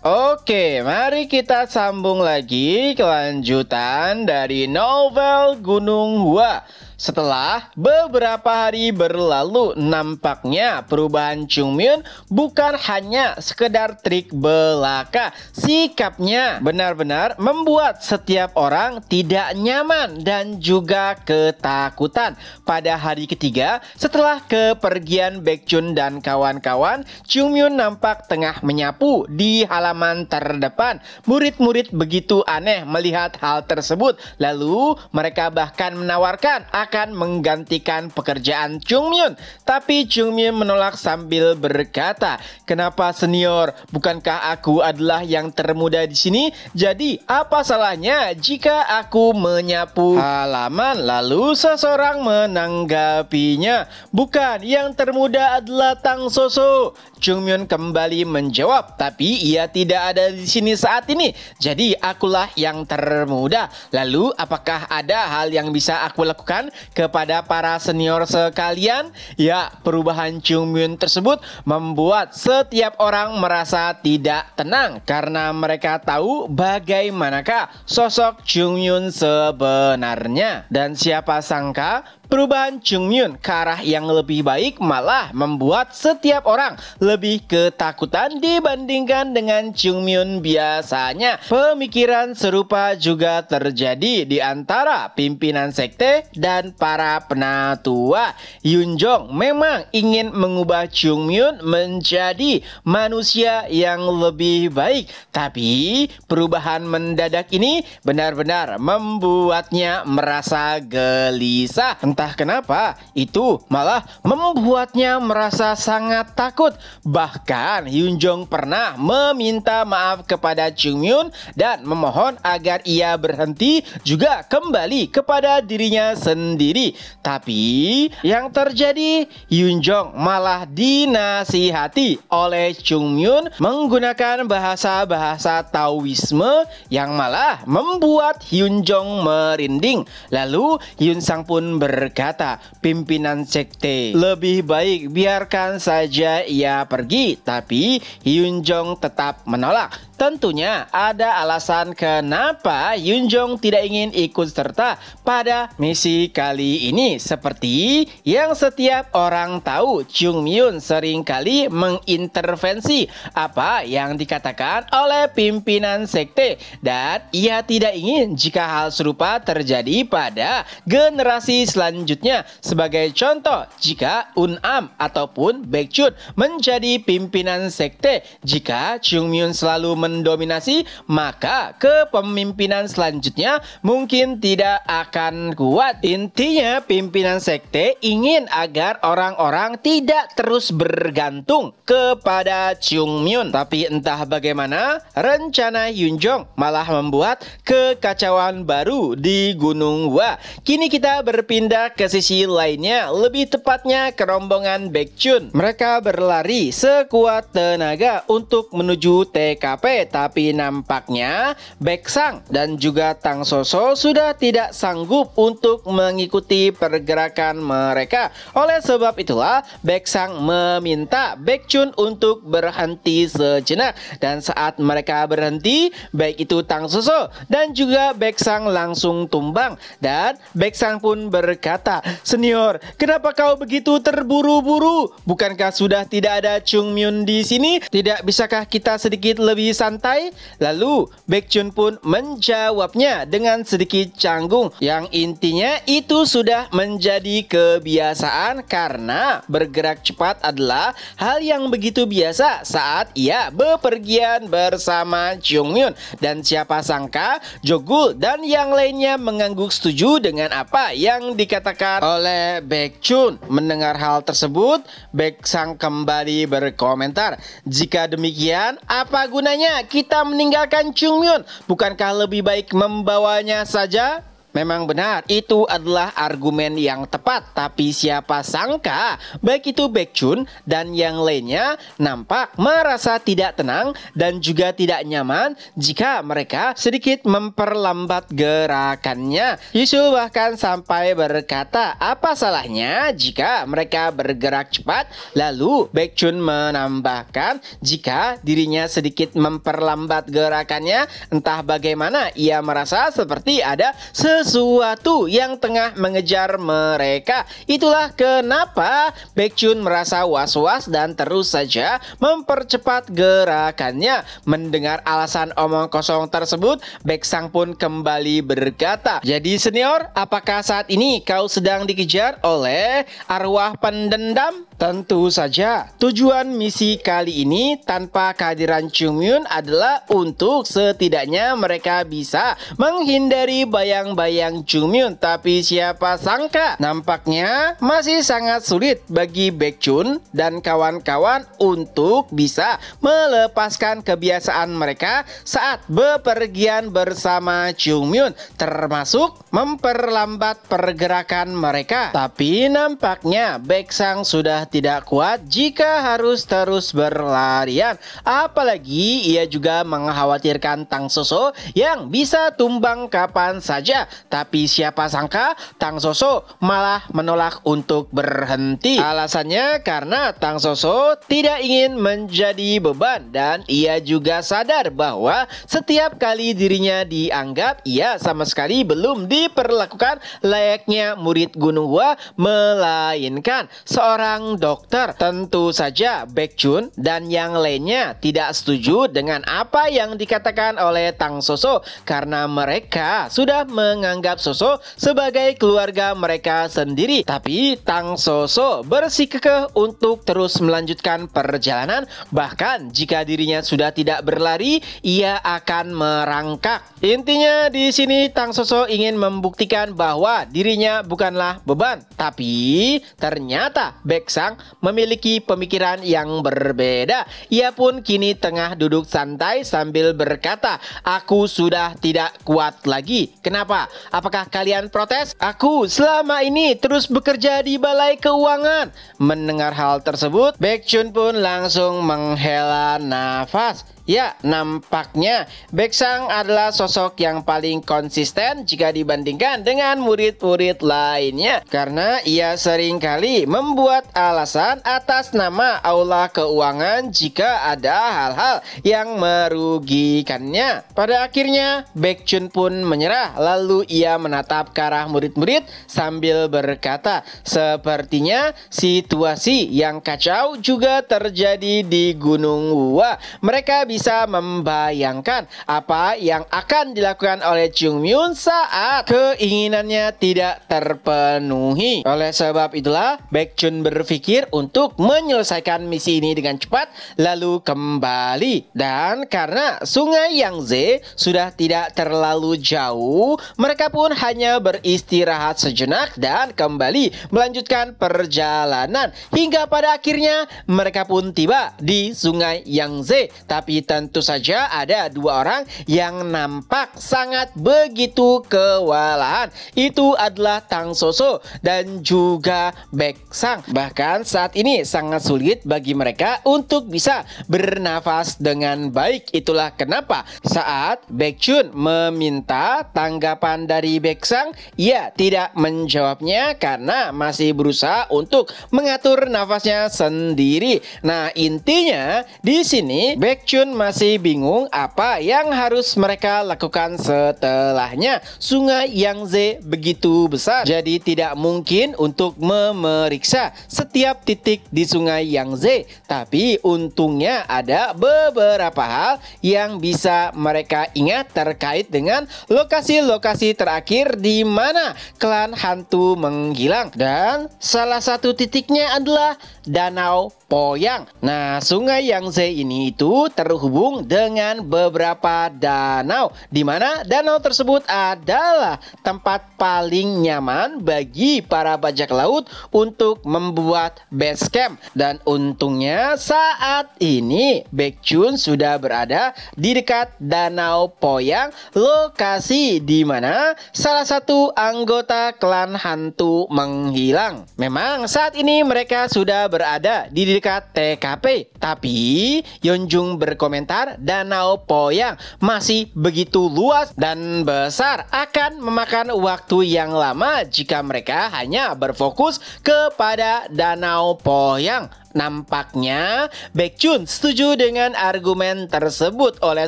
Oke, mari kita sambung lagi kelanjutan dari novel Gunung Hua. Setelah beberapa hari berlalu, nampaknya perubahan Chungmyeon bukan hanya sekedar trik belaka. Sikapnya benar-benar membuat setiap orang tidak nyaman dan juga ketakutan. Pada hari ketiga, setelah kepergian Baekjun dan kawan-kawan, Chungmyeon nampak tengah menyapu di halaman terdepan. Murid-murid begitu aneh melihat hal tersebut. Lalu mereka bahkan menawarkan akan menggantikan pekerjaan Chungmyeon. Tapi Chungmyeon menolak sambil berkata, "Kenapa senior? Bukankah aku adalah yang termuda di sini? Jadi apa salahnya jika aku menyapu halaman?" Lalu seseorang menanggapinya, "Bukan, yang termuda adalah Tang Soso." Chungmyeon kembali menjawab, "Tapi ia tidak ada di sini saat ini. Jadi akulah yang termuda. Lalu apakah ada hal yang bisa aku lakukan kepada para senior sekalian?" Ya, perubahan Chungmyeon tersebut membuat setiap orang merasa tidak tenang karena mereka tahu bagaimanakah sosok Chungmyeon sebenarnya. Dan siapa sangka perubahan Chungmyeon ke arah yang lebih baik malah membuat setiap orang lebih ketakutan dibandingkan dengan Chungmyeon biasanya. Pemikiran serupa juga terjadi di antara pimpinan sekte dan para penatua. Yunjong memang ingin mengubah Chungmyeon menjadi manusia yang lebih baik, tapi perubahan mendadak ini benar-benar membuatnya merasa gelisah. Entah kenapa, itu malah membuatnya merasa sangat takut. Bahkan Yunjong pernah meminta maaf kepada Chungmyeon dan memohon agar ia berhenti juga kembali kepada dirinya sendiri. Tapi yang terjadi, Yunjong malah dinasihati oleh Chungmyeon menggunakan bahasa-bahasa Taoisme yang malah membuat Yunjong merinding. Lalu Yunsang pun berkata, "Pimpinan sekte, lebih baik biarkan saja ia pergi." Tapi Yunjong tetap menolak. Tentunya ada alasan kenapa Yunjong tidak ingin ikut serta pada misi kali ini. Seperti yang setiap orang tahu, Chungmyeon seringkali mengintervensi apa yang dikatakan oleh pimpinan sekte, dan ia tidak ingin jika hal serupa terjadi pada generasi selanjutnya. Sebagai contoh, jika Unam ataupun Baekjun menjadi pimpinan sekte, jika Chungmyeon selalu mendominasi, maka kepemimpinan selanjutnya mungkin tidak akan kuat. Intinya, pimpinan sekte ingin agar orang-orang tidak terus bergantung kepada Chungmyeon. Tapi entah bagaimana, rencana Yunjong malah membuat kekacauan baru di Gunung Hua. Kini kita berpindah ke sisi lainnya, lebih tepatnya ke rombongan Baekjun. Mereka berlari sekuat tenaga untuk menuju TKP, tapi nampaknya Baeksang dan juga Tang Soso sudah tidak sanggup untuk mengikuti pergerakan mereka. Oleh sebab itulah Baeksang meminta Baekjun untuk berhenti sejenak, dan saat mereka berhenti, baik itu Tang Soso dan juga Baeksang langsung tumbang. Dan Baeksang pun berkata, "Senior, kenapa kau begitu terburu-buru? Bukankah sudah tidak ada Chungmyeon di sini? Tidak bisakah kita sedikit lebih santai?" Lalu Baekjun pun menjawabnya dengan sedikit canggung, yang intinya itu sudah menjadi kebiasaan karena bergerak cepat adalah hal yang begitu biasa saat ia bepergian bersama Chungmyeon. Dan siapa sangka Jogul dan yang lainnya mengangguk setuju dengan apa yang dikatakan oleh Baekjun. Mendengar hal tersebut, Baeksang kembali berkomentar, "Jika demikian, apa gunanya kita meninggalkan Chungmyeon? Bukankah lebih baik membawanya saja?" Memang benar, itu adalah argumen yang tepat. Tapi siapa sangka, baik itu Baekjun dan yang lainnya nampak merasa tidak tenang dan juga tidak nyaman jika mereka sedikit memperlambat gerakannya. Yusuf bahkan sampai berkata, apa salahnya jika mereka bergerak cepat? Lalu Baekjun menambahkan, jika dirinya sedikit memperlambat gerakannya, entah bagaimana ia merasa seperti ada sesuatu yang tengah mengejar mereka. Itulah kenapa Baekjun merasa was-was dan terus saja mempercepat gerakannya. Mendengar alasan omong kosong tersebut, Baeksang pun kembali berkata, jadi senior, apakah saat ini kau sedang dikejar oleh arwah pendendam? Tentu saja, tujuan misi kali ini tanpa kehadiran Chungmyun adalah untuk setidaknya mereka bisa menghindari bayang-bayang Chungmyun. Tapi siapa sangka, nampaknya masih sangat sulit bagi Baekjun dan kawan-kawan untuk bisa melepaskan kebiasaan mereka saat bepergian bersama Chungmyun, termasuk memperlambat pergerakan mereka. Tapi nampaknya Baeksang sudah tidak kuat jika harus terus berlarian. Apalagi ia juga mengkhawatirkan Tang Soso yang bisa tumbang kapan saja. Tapi siapa sangka Tang Soso malah menolak untuk berhenti. Alasannya karena Tang Soso tidak ingin menjadi beban dan ia juga sadar bahwa setiap kali dirinya dianggap ia sama sekali belum diperlakukan layaknya murid Gunung Hua, melainkan seorang dokter. Tentu saja Baekjun dan yang lainnya tidak setuju dengan apa yang dikatakan oleh Tang Soso karena mereka sudah menganggap Soso sebagai keluarga mereka sendiri. Tapi Tang Soso bersikukuh untuk terus melanjutkan perjalanan, bahkan jika dirinya sudah tidak berlari, ia akan merangkak. Intinya di sini Tang Soso ingin membuktikan bahwa dirinya bukanlah beban, tapi ternyata Baeksang memiliki pemikiran yang berbeda. Ia pun kini tengah duduk santai sambil berkata, aku sudah tidak kuat lagi. Kenapa? Apakah kalian protes? Aku selama ini terus bekerja di balai keuangan. Mendengar hal tersebut, Baekjun pun langsung menghela nafas. Ya, nampaknya Baeksang adalah sosok yang paling konsisten jika dibandingkan dengan murid-murid lainnya, karena ia seringkali membuat alasan atas nama aula keuangan jika ada hal-hal yang merugikannya. Pada akhirnya Baekjun pun menyerah, lalu ia menatap ke arah murid-murid sambil berkata, sepertinya situasi yang kacau juga terjadi di Gunung Hua. Mereka bisa membayangkan apa yang akan dilakukan oleh Chungmyun saat keinginannya tidak terpenuhi. Oleh sebab itulah Baekjun berpikir untuk menyelesaikan misi ini dengan cepat lalu kembali. Dan karena sungai Yangtze sudah tidak terlalu jauh, mereka pun hanya beristirahat sejenak dan kembali melanjutkan perjalanan hingga pada akhirnya mereka pun tiba di sungai Yangtze. Tapi tentu saja ada dua orang yang nampak sangat begitu kewalahan. Itu adalah Tang Soso dan juga Baeksang. Bahkan saat ini sangat sulit bagi mereka untuk bisa bernafas dengan baik. Itulah kenapa saat Baekjun meminta tanggapan dari Baeksang, ia tidak menjawabnya karena masih berusaha untuk mengatur nafasnya sendiri. Nah, intinya di sini Baekjun masih bingung apa yang harus mereka lakukan setelahnya. Sungai Yangtze begitu besar, jadi tidak mungkin untuk memeriksa setiap titik di sungai Yangtze. Tapi untungnya ada beberapa hal yang bisa mereka ingat terkait dengan lokasi-lokasi terakhir di mana klan hantu menghilang. Dan salah satu titiknya adalah Danau Poyang. Nah, Sungai Yangtze ini itu terhubung dengan beberapa danau, di mana danau tersebut adalah tempat paling nyaman bagi para bajak laut untuk membuat base camp. Dan untungnya saat ini Baekhyun sudah berada di dekat Danau Poyang, lokasi di mana salah satu anggota klan hantu menghilang. Memang saat ini mereka sudah berada di dekat TKP, tapi Yeonjung berkomentar Danau Poyang masih begitu luas dan besar, akan memakan waktu yang lama jika mereka hanya berfokus kepada Danau Poyang. Nampaknya Baekhyun setuju dengan argumen tersebut. Oleh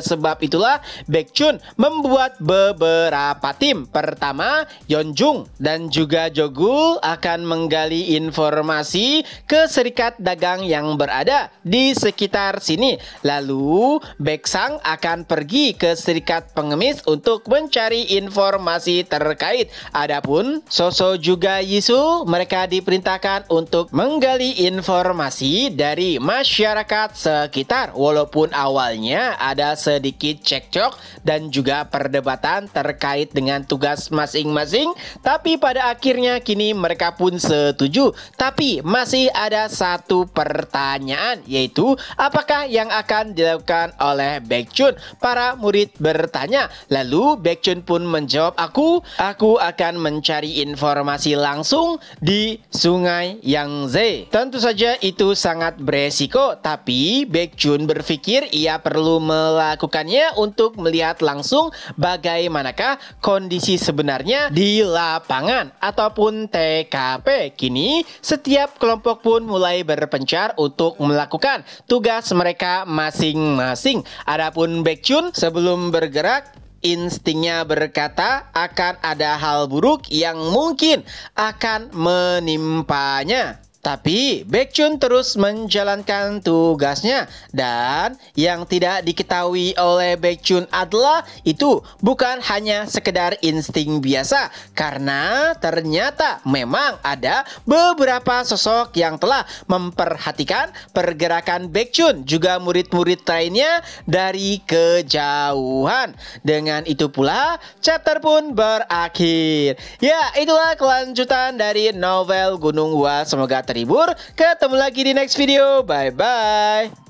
sebab itulah Baekhyun membuat beberapa tim. Pertama, Yeonjung dan juga Jogul akan menggali informasi ke serikat dagang yang berada di sekitar sini. Lalu Baeksang akan pergi ke serikat pengemis untuk mencari informasi terkait. Adapun Soso juga Yisu, mereka diperintahkan untuk menggali informasi dari masyarakat sekitar. Walaupun awalnya ada sedikit cekcok dan juga perdebatan terkait dengan tugas masing-masing, tapi pada akhirnya kini mereka pun setuju. Tapi masih ada satu pertanyaan, yaitu apakah yang akan dilakukan oleh Baekhyun? Para murid bertanya. Lalu Baekhyun pun menjawab, aku akan mencari informasi langsung di Sungai Yangtze. Tentu saja itu sangat beresiko, tapi Baekhyun berpikir ia perlu melakukannya untuk melihat langsung bagaimanakah kondisi sebenarnya di lapangan ataupun TKP. Kini setiap kelompok pun mulai berpencar untuk melakukan tugas mereka masing-masing. Adapun Baekhyun sebelum bergerak, instingnya berkata akan ada hal buruk yang mungkin akan menimpanya. Tapi Baekhyun terus menjalankan tugasnya, dan yang tidak diketahui oleh Baekhyun adalah itu bukan hanya sekedar insting biasa, karena ternyata memang ada beberapa sosok yang telah memperhatikan pergerakan Baekhyun juga murid-murid lainnya dari kejauhan. Dengan itu pula chapter pun berakhir. Ya, itulah kelanjutan dari novel Gunung Hua. Semoga terhibur. Ketemu lagi di next video. Bye bye.